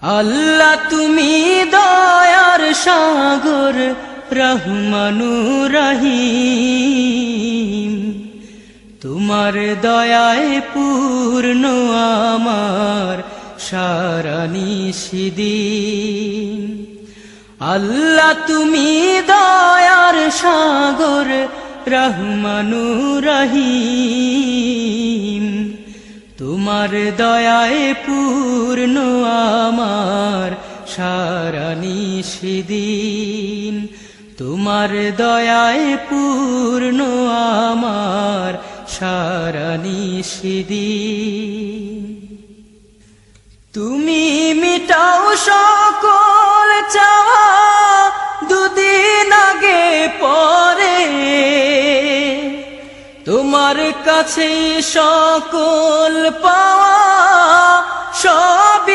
আল্লাহ তুমি দয়ার সাগর রহমানুর রহিম, তোমার দয়ায় পূর্ণ আমার সারা নিশিদিন। আল্লাহ তুমি দয়ার সাগর রহমানুর রহিম, তোমার দয়ায় পূর্ণ আমার সারা নিশিদিন। তোমার দয়ায় পূর্ণ আমার সারা নিশিদিন। তুমি মিটাও সকল চাওয়া দুদিন আগে পরে, তোমার কাছে সকল পাওয়া সব